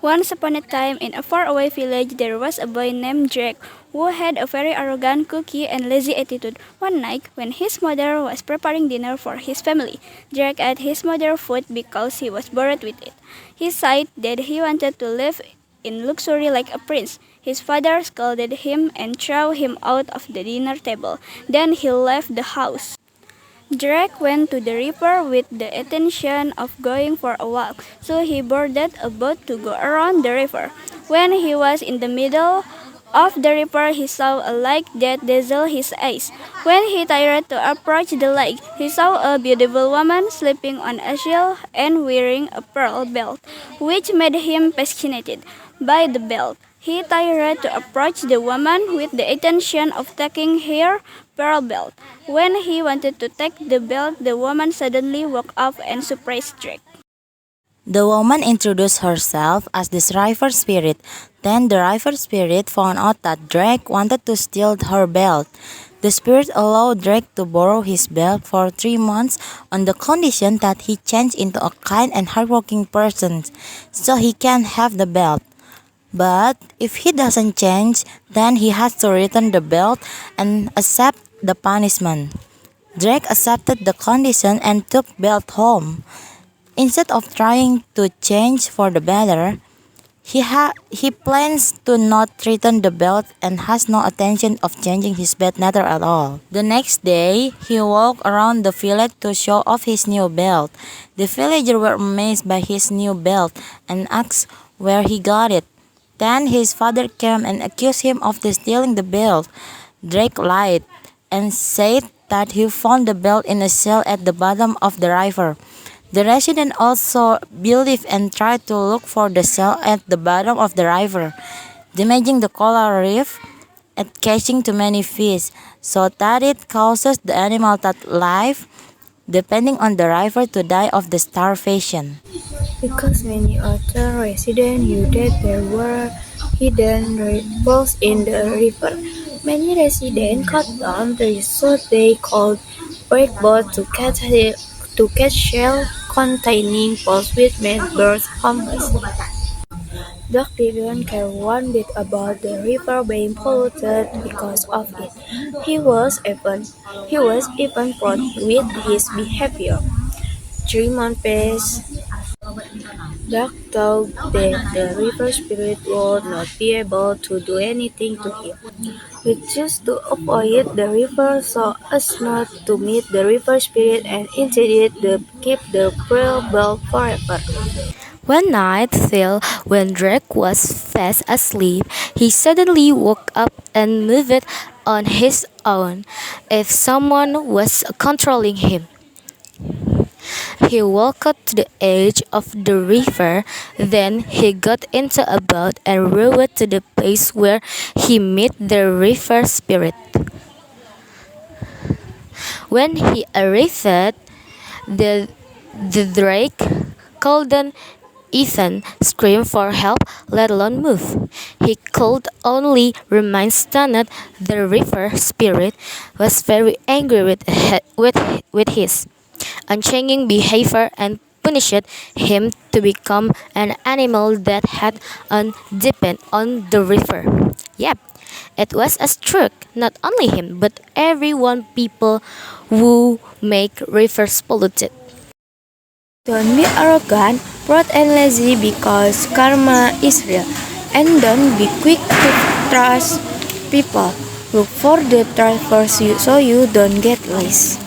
Once upon a time, in a faraway village, there was a boy named Drake who had a very arrogant, cocky, and lazy attitude. One night, when his mother was preparing dinner for his family, Drake ate his mother's food because he was bored with it. He said that he wanted to live in luxury like a prince. His father scolded him and threw him out of the dinner table. Then he left the house. Drake went to the river with the intention of going for a walk, so he boarded a boat to go around the river. When he was in the middle of the river, he saw a lake that dazzled his eyes. When he tried to approach the lake, he saw a beautiful woman sleeping on a shell and wearing a pearl belt, which made him fascinated by the belt. He tried to approach the woman with the intention of taking her pearl belt. When he wanted to take the belt, the woman suddenly woke up and surprised Drake. The woman introduced herself as the river spirit. Then the river spirit found out that Drake wanted to steal her belt. The spirit allowed Drake to borrow his belt for 3 months on the condition that he changed into a kind and hardworking person so he can have the belt. But if he doesn't change, then he has to return the belt and accept the punishment. Drake accepted the condition and took belt home. Instead of trying to change for the better, he plans to not return the belt and has no intention of changing his belt neither at all. The next day, he walked around the village to show off his new belt. The villagers were amazed by his new belt and asked where he got it. Then his father came and accused him of stealing the belt. Drake lied and said that he found the belt in a shell at the bottom of the river. The residents also believed and tried to look for the shell at the bottom of the river, damaging the coral reef and catching too many fish, so that it causes the animal that live depending on the river to die of the starvation. Because many other residents knew that there were hidden pearls in the river. Many residents cut down trees so they could break boats to catch shells containing pearls which made birds homeless. Doug didn't care one bit about the river being polluted because of it. He was even proud with his behavior. 3 months passed. Doug thought that the river spirit would not be able to do anything to him. He chose to avoid the river so as not to meet the river spirit and instead keep the pearl belt forever. One night, still, when Drake was fast asleep, he suddenly woke up and moved on his own, if someone was controlling him. He walked to the edge of the river, then he got into a boat and rowed to the place where he met the river spirit. When he arrived, the Drake couldn't even scream for help, let alone move. He could only remain stunned. The river spirit was very angry with his unchanging behavior and punished him to become an animal that had depend on the river. Yep, it was a stroke, not only him, but everyone people who make rivers polluted. Don't be arrogant, proud, and lazy because karma is real. And don't be quick to trust people. Look for the truth first so you don't get lost.